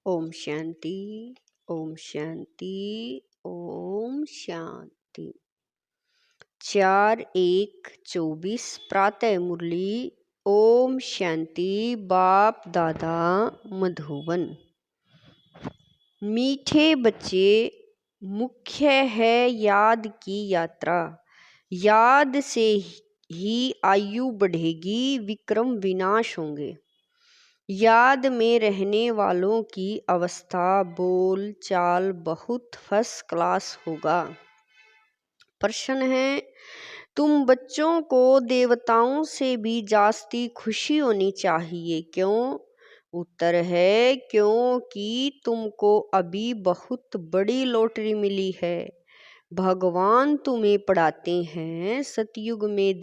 ओम शांति। ओम शांति। ओम शांति। 4/1/24 प्रातः मुरली। ओम शांति। बाप दादा मधुबन। मीठे बच्चे, मुख्य है याद की यात्रा। याद से ही आयु बढ़ेगी, विक्रम विनाश होंगे। याद में रहने वालों की अवस्था बोल चाल बहुत फर्स्ट क्लास होगा। प्रश्न है, तुम बच्चों को देवताओं से भी जास्ती खुशी होनी चाहिए, क्यों? उत्तर है, क्योंकि तुमको अभी बहुत बड़ी लॉटरी मिली है। भगवान तुम्हें पढ़ाते हैं। सतयुग में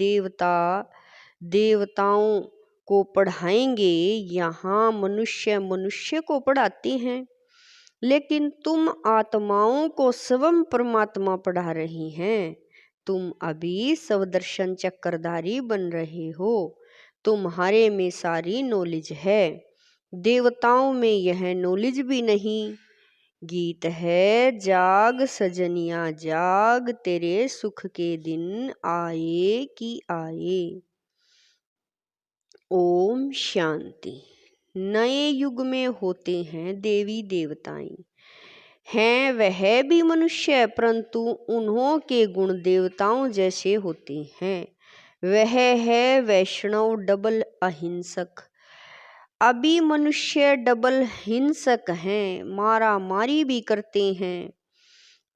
देवताओं को पढ़ाएंगे, यहाँ मनुष्य मनुष्य को पढ़ाते हैं। लेकिन तुम आत्माओं को स्वयं परमात्मा पढ़ा रही हैं। तुम अभी स्वदर्शन चक्रधारी बन रहे हो। तुम्हारे में सारी नॉलेज है, देवताओं में यह नॉलेज भी नहीं। गीत है, जाग सजनिया जाग, तेरे सुख के दिन आए कि आए। ओम शांति। नए युग में होते हैं देवी देवताएं, हैं वह भी मनुष्य, परंतु उन्हों के गुण देवताओं जैसे होते हैं। वह है वैष्णव डबल अहिंसक। अभी मनुष्य डबल हिंसक हैं, मारा मारी भी करते हैं,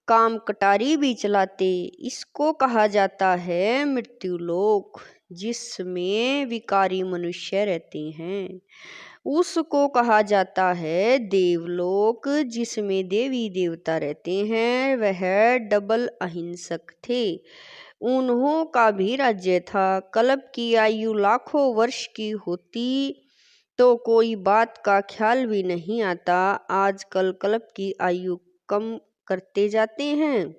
काम कटारी भी चलाते। इसको कहा जाता है मृत्युलोक, जिसमें विकारी मनुष्य रहते हैं। उसको कहा जाता है देवलोक, जिसमें देवी देवता रहते हैं। वह डबल अहिंसक थे। उन्हों का भी राज्य था। कल्प की आयु लाखों वर्ष की होती तो कोई बात का ख्याल भी नहीं आता। आजकल कल्प की आयु कम करते जाते हैं।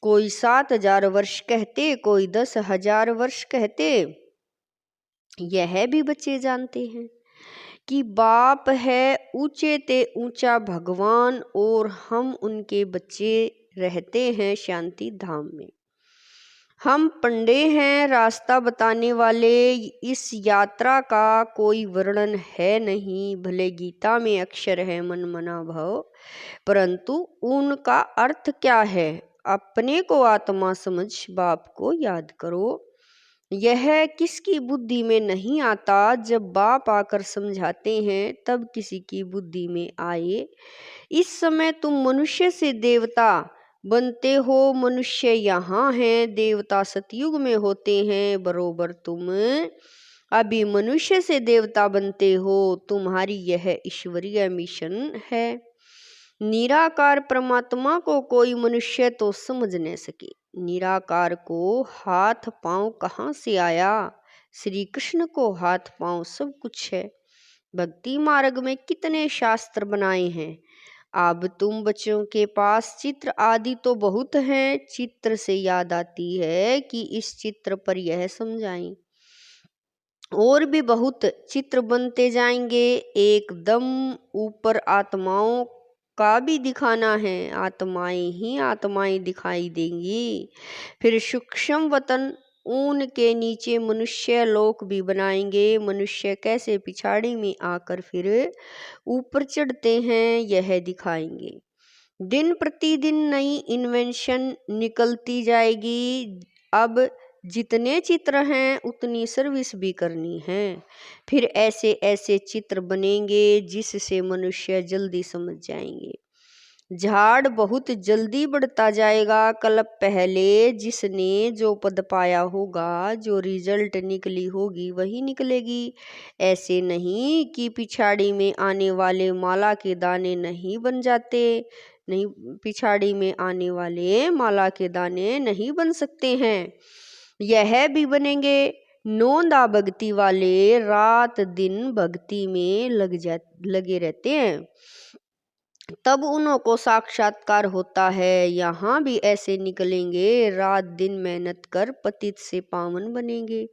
कोई 7,000 वर्ष कहते, कोई 10,000 वर्ष कहते। यह भी बच्चे जानते हैं कि बाप है ऊंचे ते ऊंचा भगवान, और हम उनके बच्चे रहते हैं शांति धाम में। हम पंडे हैं, रास्ता बताने वाले। इस यात्रा का कोई वर्णन है नहीं। भले गीता में अक्षर है मन मना भव, परंतु उनका अर्थ क्या है? अपने को आत्मा समझ बाप को याद करो। यह किसकी बुद्धि में नहीं आता। जब बाप आकर समझाते हैं तब किसी की बुद्धि में आए। इस समय तुम मनुष्य से देवता बनते हो। मनुष्य यहाँ हैं, देवता सतयुग में होते हैं। बरोबर तुम अभी मनुष्य से देवता बनते हो। तुम्हारी यह ईश्वरीय मिशन है। निराकार परमात्मा को कोई मनुष्य तो समझ न सके। निराकार को हाथ पांव कहाँ से आया? श्री कृष्ण को हाथ पांव सब कुछ है। भक्ति मार्ग में कितने शास्त्र बनाए हैं। अब तुम बच्चों के पास चित्र आदि तो बहुत हैं। चित्र से याद आती है कि इस चित्र पर यह समझाएं। और भी बहुत चित्र बनते जाएंगे। एकदम ऊपर आत्माओं का भी दिखाना है। आत्माएं ही आत्माएं दिखाई देंगी। फिर सूक्ष्म वतन, ऊन के नीचे मनुष्य लोक भी बनाएंगे। मनुष्य कैसे पिछाड़ी में आकर फिर ऊपर चढ़ते हैं, यह दिखाएंगे। दिन प्रतिदिन नई इन्वेंशन निकलती जाएगी। अब जितने चित्र हैं उतनी सर्विस भी करनी है। फिर ऐसे ऐसे चित्र बनेंगे जिससे मनुष्य जल्दी समझ जाएंगे। झाड़ बहुत जल्दी बढ़ता जाएगा। कल्प पहले जिसने जो पद पाया होगा, जो रिजल्ट निकली होगी वही निकलेगी। ऐसे नहीं कि पिछाड़ी में आने वाले माला के दाने नहीं बन जाते। नहीं, पिछाड़ी में आने वाले माला के दाने नहीं बन सकते हैं, यह भी बनेंगे। नौंदा भक्ति वाले रात दिन भक्ति में लगे रहते हैं, तब उनको साक्षात्कार होता है। यहाँ भी ऐसे निकलेंगे, रात दिन मेहनत कर पतित से पावन बनेंगे।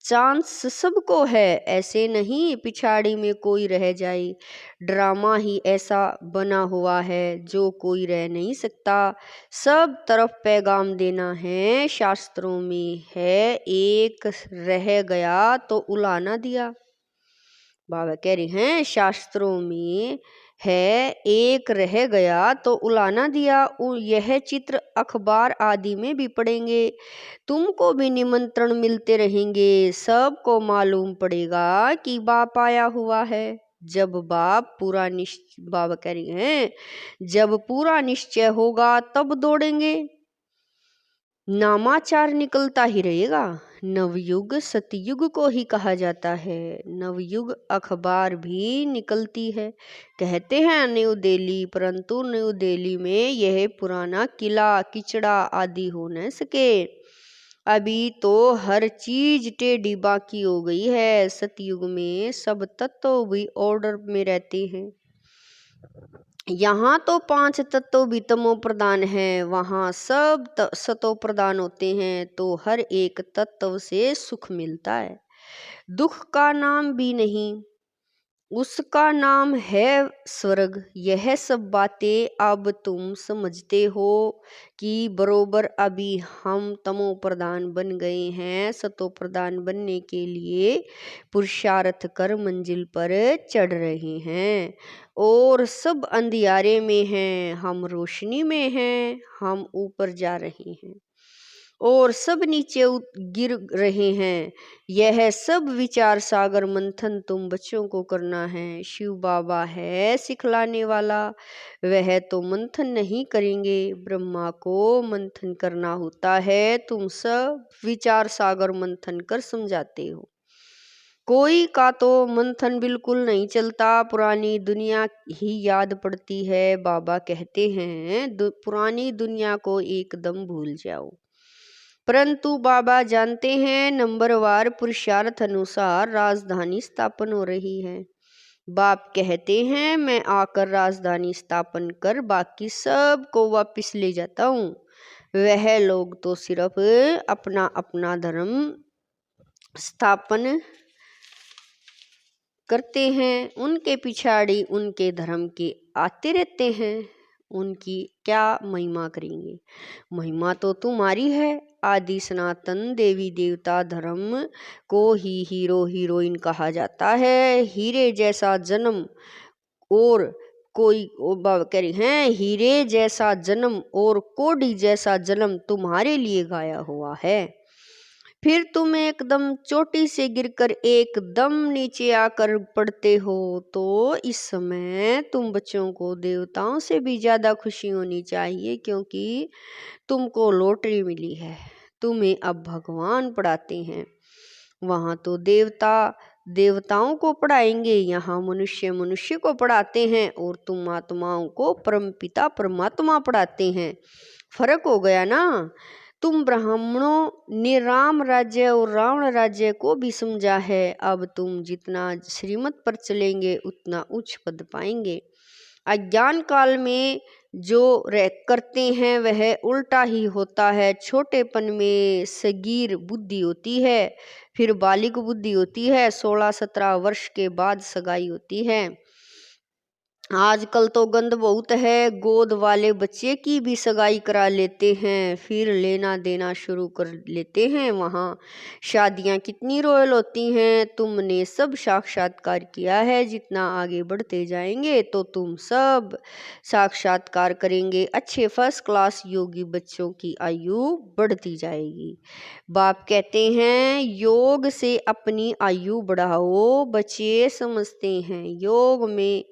चांस सबको है, ऐसे नहीं पिछाड़ी में कोई रह जाए। ड्रामा ही ऐसा बना हुआ है जो कोई रह नहीं सकता। सब तरफ पैगाम देना है, शास्त्रों में है एक रह गया तो उला ना दिया। बाबा कह रहे हैं शास्त्रों में है एक रह गया तो उलाना दिया। यह चित्र अखबार आदि में भी पढ़ेंगे, तुमको भी निमंत्रण मिलते रहेंगे। सबको मालूम पड़ेगा कि बाप आया हुआ है। जब बाबा कह रहे हैं जब पूरा निश्चय होगा तब दौड़ेंगे, नामाचार निकलता ही रहेगा। नवयुग सतयुग को ही कहा जाता है। नवयुग अखबार भी निकलती है। कहते हैं न्यू दिल्ली, परंतु न्यू दिल्ली में यह पुराना किला किचड़ा आदि हो न सके। अभी तो हर चीज टेढ़ी बाकी हो गई है। सतयुग में सब तत्व भी ऑर्डर में रहते हैं। यहाँ तो 5 तत्व भी तमो प्रधान है, वहाँ सब सतो प्रधान होते हैं। तो हर एक तत्व से सुख मिलता है, दुख का नाम भी नहीं, उसका नाम है स्वर्ग। यह सब बातें अब तुम समझते हो कि बरोबर अभी हम तमो प्रधान बन गए हैं। सतो प्रधान बनने के लिए पुरुषार्थ कर मंजिल पर चढ़ रहे हैं, और सब अंधियारे में हैं, हम रोशनी में हैं। हम ऊपर जा रहे हैं और सब नीचे गिर रहे हैं। यह सब विचार सागर मंथन तुम बच्चों को करना है। शिव बाबा है सिखलाने वाला, वह तो मंथन नहीं करेंगे, ब्रह्मा को मंथन करना होता है। तुम सब विचार सागर मंथन कर समझाते हो। कोई का तो मंथन बिल्कुल नहीं चलता, पुरानी दुनिया ही याद पड़ती है। बाबा कहते हैं पुरानी दुनिया को एकदम भूल जाओ। परंतु बाबा जानते हैं नंबरवार पुरुषार्थ अनुसार राजधानी स्थापन हो रही है। बाप कहते हैं मैं आकर राजधानी स्थापन कर बाकी सब को वापिस ले जाता हूँ। वह लोग तो सिर्फ अपना अपना धर्म स्थापन करते हैं, उनके पिछाड़ी उनके धर्म के आते रहते हैं। उनकी क्या महिमा करेंगे? महिमा तो तुम्हारी है। आदि सनातन देवी देवता धर्म को ही हीरो हीरोइन कहा जाता है। हीरे जैसा जन्म और कोई बाबा कह रही हैं हीरे जैसा जन्म और कोड़ी जैसा जन्म तुम्हारे लिए गाया हुआ है। फिर तुम एकदम चोटी से गिरकर एकदम नीचे आकर पड़ते हो, तो इस समय तुम बच्चों को देवताओं से भी ज़्यादा खुशी होनी चाहिए, क्योंकि तुमको लॉटरी मिली है। तुम्हें अब भगवान पढ़ाते हैं। वहाँ तो देवता देवताओं को पढ़ाएंगे, यहाँ मनुष्य मनुष्य को पढ़ाते हैं, और तुम आत्माओं को परमपिता परमात्मा पढ़ाते हैं। फर्क हो गया ना। तुम ब्राह्मणों ने राम राज्य और रावण राज्य को भी समझा है। अब तुम जितना श्रीमत पर चलेंगे उतना उच्च पद पाएंगे। अज्ञान काल में जो करते हैं वह उल्टा ही होता है। छोटेपन में सगीर बुद्धि होती है, फिर बालिग बुद्धि होती है, 16-17 वर्ष के बाद सगाई होती है। आजकल तो गंद बहुत है, गोद वाले बच्चे की भी सगाई करा लेते हैं, फिर लेना देना शुरू कर लेते हैं। वहाँ शादियाँ कितनी रॉयल होती हैं। तुमने सब साक्षात्कार किया है। जितना आगे बढ़ते जाएंगे तो तुम सब साक्षात्कार करेंगे। अच्छे फर्स्ट क्लास योगी बच्चों की आयु बढ़ती जाएगी। बाप कहते हैं योग से अपनी आयु बढ़ाओ। बच्चे समझते हैं योग में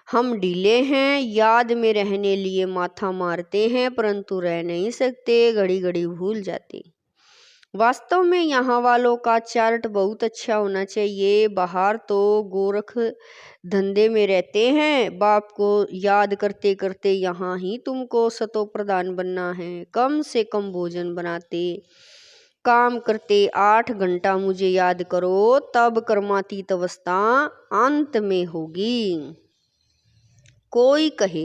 हम ढीले हैं, याद में रहने लिए माथा मारते हैं, परंतु रह नहीं सकते, घड़ी घड़ी भूल जाते। वास्तव में यहाँ वालों का चार्ट बहुत अच्छा होना चाहिए। बाहर तो गोरख धंधे में रहते हैं, बाप को याद करते करते यहाँ ही तुमको सतो प्रधान बनना है। कम से कम भोजन बनाते, काम करते 8 घंटा मुझे याद करो, तब कर्मातीत अवस्था अंत में होगी। कोई कहे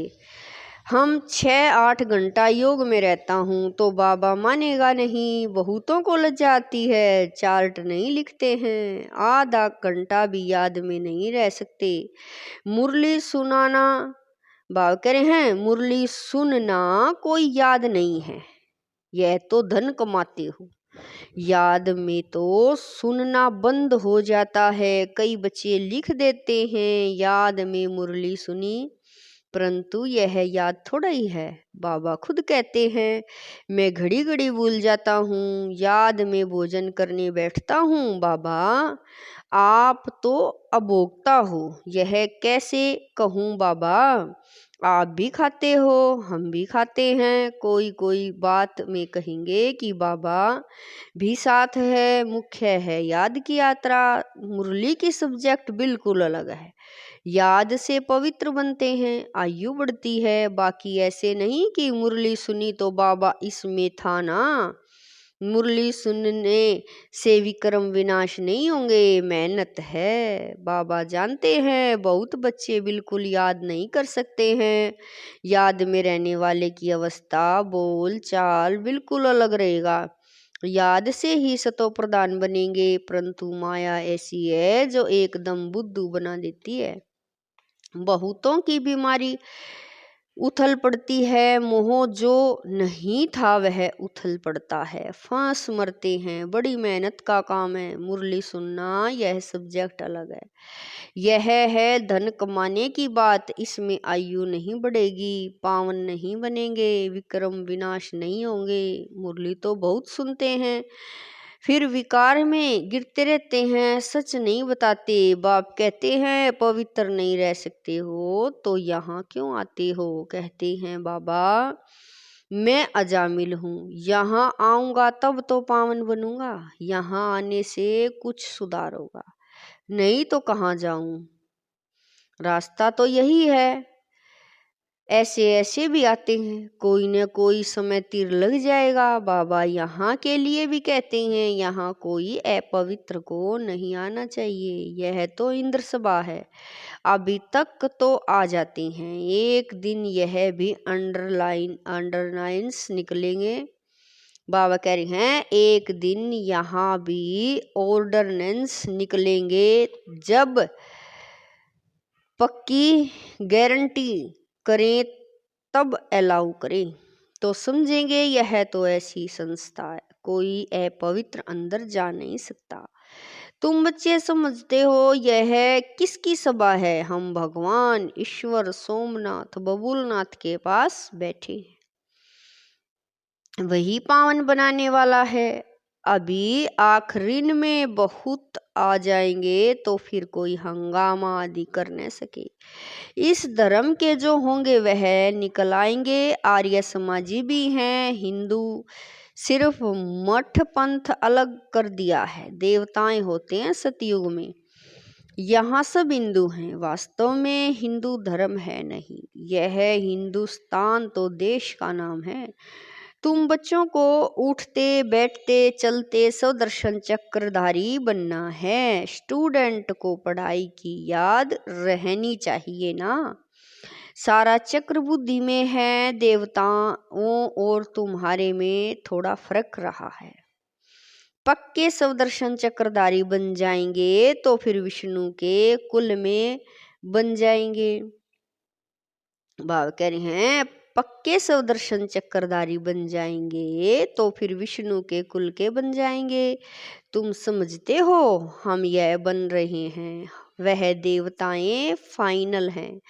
हम 6-8 घंटा योग में रहता हूँ तो बाबा मानेगा नहीं, बहुतों को लज्जा आती है, चार्ट नहीं लिखते हैं, आधा घंटा भी याद में नहीं रह सकते। मुरली सुनाना, बाबा कह रहे हैं मुरली सुनना कोई याद नहीं है, यह तो धन कमाते हो। याद में तो सुनना बंद हो जाता है। कई बच्चे लिख देते हैं याद में मुरली सुनी, परंतु यह याद थोड़ा ही है। बाबा खुद कहते हैं मैं घड़ी घड़ी भूल जाता हूँ, याद में भोजन करने बैठता हूँ। बाबा आप तो अभोक्ता हो, यह कैसे कहूँ बाबा, आप भी खाते हो हम भी खाते हैं। कोई कोई बात में कहेंगे कि बाबा भी साथ है, मुख्य है याद की यात्रा। मुरली की सब्जेक्ट बिल्कुल अलग है, याद से पवित्र बनते हैं, आयु बढ़ती है। बाकी ऐसे नहीं कि मुरली सुनी तो बाबा इसमें था ना, मुरली सुनने से विक्रम विनाश नहीं होंगे, मेहनत है। बाबा जानते हैं बहुत बच्चे बिल्कुल याद नहीं कर सकते हैं। याद में रहने वाले की अवस्था बोल चाल बिल्कुल अलग रहेगा, याद से ही सतो प्रधान बनेंगे। परंतु माया ऐसी है जो एकदम बुद्धू बना देती है। बहुतों की बीमारी उथल पड़ती है, मोह जो नहीं था वह उथल पड़ता है, फांस मरते हैं। बड़ी मेहनत का काम है मुरली सुनना, यह सब्जेक्ट अलग है। यह है धन कमाने की बात, इसमें आयु नहीं बढ़ेगी, पावन नहीं बनेंगे, विक्रम विनाश नहीं होंगे। मुरली तो बहुत सुनते हैं फिर विकार में गिरते रहते हैं, सच नहीं बताते। बाप कहते हैं पवित्र नहीं रह सकते हो तो यहाँ क्यों आते हो। कहते हैं बाबा मैं अजामिल हूँ, यहाँ आऊँगा तब तो पावन बनूंगा, यहाँ आने से कुछ सुधार होगा, नहीं तो कहाँ जाऊँ, रास्ता तो यही है। ऐसे ऐसे भी आते हैं, कोई न कोई समय तीर लग जाएगा। बाबा यहाँ के लिए भी कहते हैं यहाँ कोई अपवित्र को नहीं आना चाहिए, यह तो इंद्र सभा है। अभी तक तो आ जाते हैं, एक दिन यह भी अंडरलाइंस निकलेंगे। बाबा कह रहे हैं एक दिन यहाँ भी ऑर्डनेंस निकलेंगे, जब पक्की गारंटी करें तब अलाउ करें तो समझेंगे यह तो ऐसी संस्था है, कोई अपवित्र अंदर जा नहीं सकता। तुम बच्चे समझते हो यह किसकी सभा है, हम भगवान ईश्वर सोमनाथ बबुलनाथ के पास बैठे हैं, वही पावन बनाने वाला है। अभी आखिरीन में बहुत आ जाएंगे तो फिर कोई हंगामा आदि कर न सके। इस धर्म के जो होंगे वह निकल आएंगे। आर्य समाजी भी हैं, हिंदू सिर्फ मठ पंथ अलग कर दिया है, देवताएं होते हैं सतयुग में, यहाँ सब हिंदू हैं, वास्तव में हिंदू धर्म है नहीं। यह हिंदुस्तान तो देश का नाम है। तुम बच्चों को उठते बैठते चलते स्वदर्शन चक्रधारी बनना है। स्टूडेंट को पढ़ाई की याद रहनी चाहिए ना, सारा चक्र बुद्धि में है, देवताओं और तुम्हारे में थोड़ा फर्क रहा है। पक्के स्वदर्शन चक्रधारी बन जाएंगे तो फिर विष्णु के कुल में बन जाएंगे। बाबा कह रहे हैं पक्के स्वदर्शन चक्रधारी बन जाएंगे तो फिर विष्णु के कुल के बन जाएंगे। तुम समझते हो हम यह बन रहे हैं, वह देवताएं फाइनल हैं।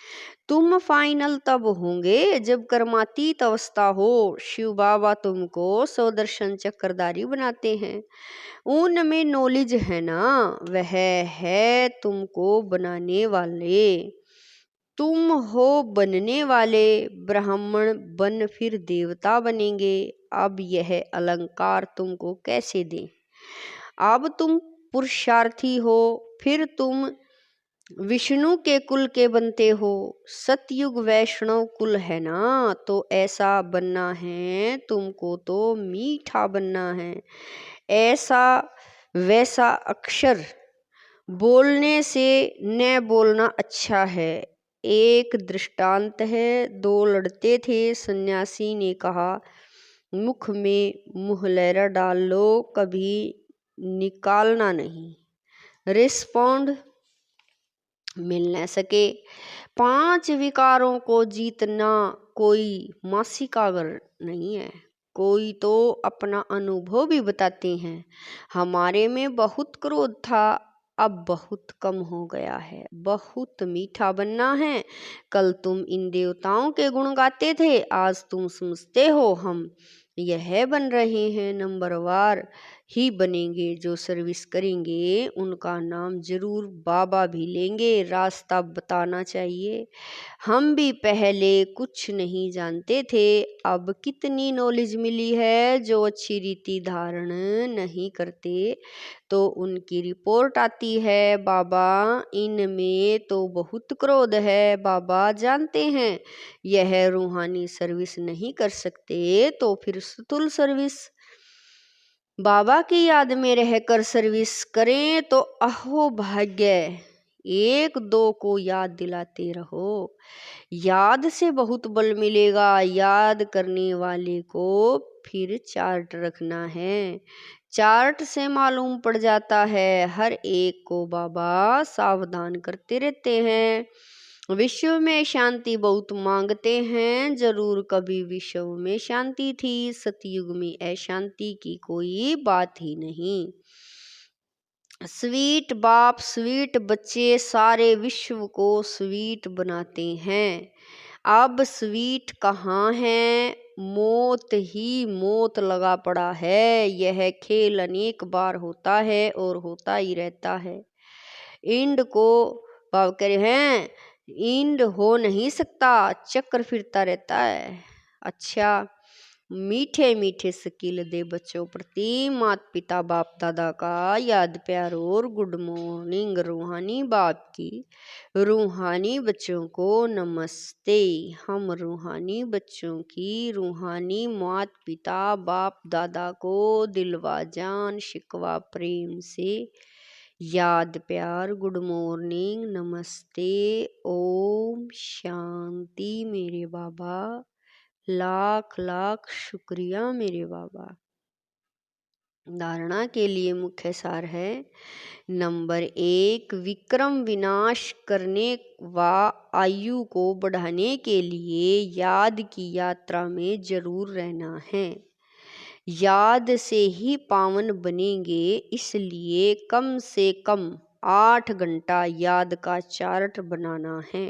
तुम फाइनल तब होंगे जब कर्मातीत अवस्था हो। शिव बाबा तुमको स्वदर्शन चक्रधारी बनाते हैं, उनमें नॉलेज है ना, वह है तुमको बनाने वाले। तुम हो बनने वाले, ब्राह्मण बन फिर देवता बनेंगे। अब यह अलंकार तुमको कैसे दें। अब तुम पुरुषार्थी हो, फिर तुम विष्णु के कुल के बनते हो। सतयुग वैष्णव कुल है ना, तो ऐसा बनना है तुमको, तो मीठा बनना है। ऐसा वैसा अक्षर बोलने से न बोलना अच्छा है, एक दृष्टांत है। दो लड़ते थे। सन्यासी ने कहा, मुख में मुहलैरा डाल लो, कभी निकालना नहीं। रिस्पॉन्ड, मिल न सके। 5 विकारों को जीतना कोई मासिकागर नहीं है। कोई तो अपना अनुभव भी बताते हैं, हमारे में बहुत क्रोध था, अब बहुत कम हो गया है। बहुत मीठा बनना है। कल तुम इन देवताओं के गुण गाते थे, आज तुम समझते हो हम यह बन रहे हैं। नंबरवार ही बनेंगे। जो सर्विस करेंगे उनका नाम जरूर बाबा भी लेंगे। रास्ता बताना चाहिए। हम भी पहले कुछ नहीं जानते थे, अब कितनी नॉलेज मिली है। जो अच्छी रीति धारण नहीं करते तो उनकी रिपोर्ट आती है, बाबा इनमें तो बहुत क्रोध है। बाबा जानते हैं यह रूहानी सर्विस नहीं कर सकते, तो फिर स्थूल सर्विस बाबा की याद में रहकर सर्विस करें तो अहो भाग्य। 1-2 को याद दिलाते रहो। याद से बहुत बल मिलेगा। याद करने वाले को फिर चार्ट रखना है। चार्ट से मालूम पड़ जाता है। हर एक को बाबा सावधान करते रहते हैं। विश्व में शांति बहुत मांगते हैं, जरूर कभी विश्व में शांति थी। सतयुग में अशांति की कोई बात ही नहीं। स्वीट बाप स्वीट बच्चे सारे विश्व को स्वीट बनाते हैं। अब स्वीट कहाँ है? मौत ही मौत लगा पड़ा है। यह खेल अनेक बार होता है और होता ही रहता है। इंड को बाप कह रहे हैं, इंड हो नहीं सकता, चक्र फिरता रहता है। अच्छा, मीठे मीठे स्किल दे बच्चों प्रति माता पिता बाप दादा का याद प्यार और गुड मॉर्निंग। रूहानी बाप की रूहानी बच्चों को नमस्ते। हम रूहानी बच्चों की रूहानी माता पिता बाप दादा को दिलवा जान शिकवा प्रेम से याद प्यार गुड मॉर्निंग नमस्ते। ओम शांति मेरे बाबा। लाख लाख शुक्रिया मेरे बाबा। धारणा के लिए मुख्य सार है। नंबर 1, विक्रम विनाश करने व आयु को बढ़ाने के लिए याद की यात्रा में जरूर रहना है। याद से ही पावन बनेंगे, इसलिए कम से कम 8 घंटा याद का चार्ट बनाना है।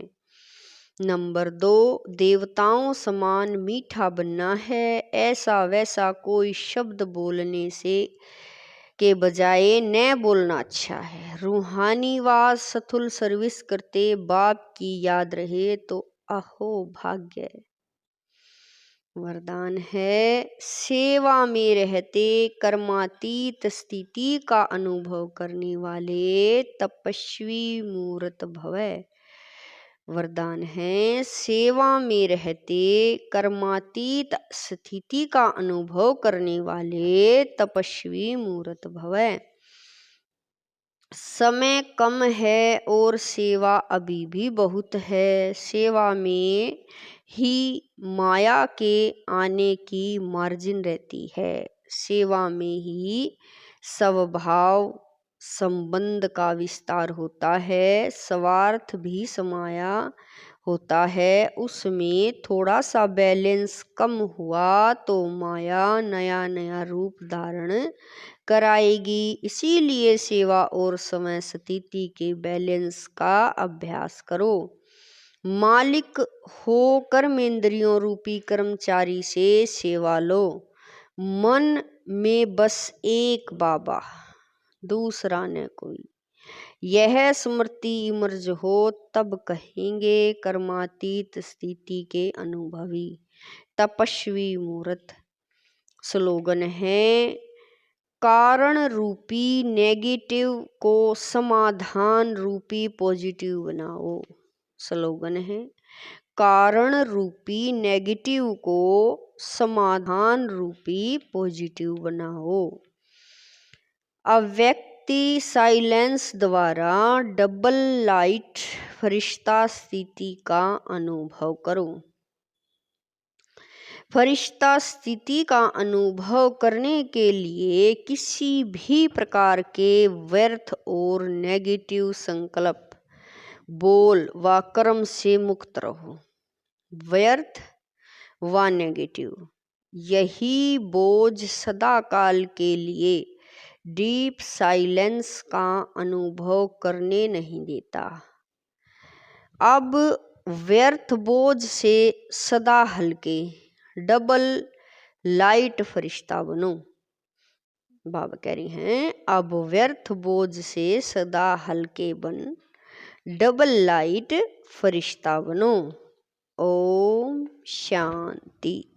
नंबर 2, देवताओं समान मीठा बनना है। ऐसा वैसा कोई शब्द बोलने से के बजाय न बोलना अच्छा है। रूहानी व सथुल सर्विस करते बाप की याद रहे तो अहो भाग्य। वरदान है, सेवा में रहते कर्मातीत स्थिति का अनुभव करने वाले तपस्वी मूर्त भवै। वरदान है, सेवा में रहते कर्मातीत स्थिति का अनुभव करने वाले तपस्वी मूर्त भवै। समय कम है और सेवा अभी भी बहुत है। सेवा में ही माया के आने की मार्जिन रहती है। सेवा में ही स्वभाव संबंध का विस्तार होता है। स्वार्थ भी समाया होता है। उसमें थोड़ा सा बैलेंस कम हुआ तो माया नया नया रूप धारण कराएगी। इसीलिए सेवा और समय स्थिति के बैलेंस का अभ्यास करो। मालिक हो कर्मेंद्रियों रूपी कर्मचारी से सेवा लो। मन में बस एक बाबा, दूसरा न कोई। यह स्मृति इमर्ज हो तब कहेंगे कर्मातीत स्थिति के अनुभवी तपस्वी मूर्त। स्लोगन है, कारण रूपी नेगेटिव को समाधान रूपी पॉजिटिव बनाओ। स्लोगन है, कारण रूपी नेगेटिव को समाधान रूपी पॉजिटिव बनाओ। अव्यक्त शांति साइलेंस द्वारा डबल लाइट फरिश्ता स्थिति का अनुभव करो। फरिश्ता स्थिति का अनुभव करने के लिए किसी भी प्रकार के व्यर्थ और नेगेटिव संकल्प, बोल व कर्म से मुक्त रहो। व्यर्थ व नेगेटिव, यही बोझ सदा काल के लिए डीप साइलेंस का अनुभव करने नहीं देता। अब व्यर्थ बोझ से सदा हल्के डबल लाइट फरिश्ता बनो। बाबा कह रही हैं, अब व्यर्थ बोझ से सदा हल्के बन डबल लाइट फरिश्ता बनो। ओम शांति।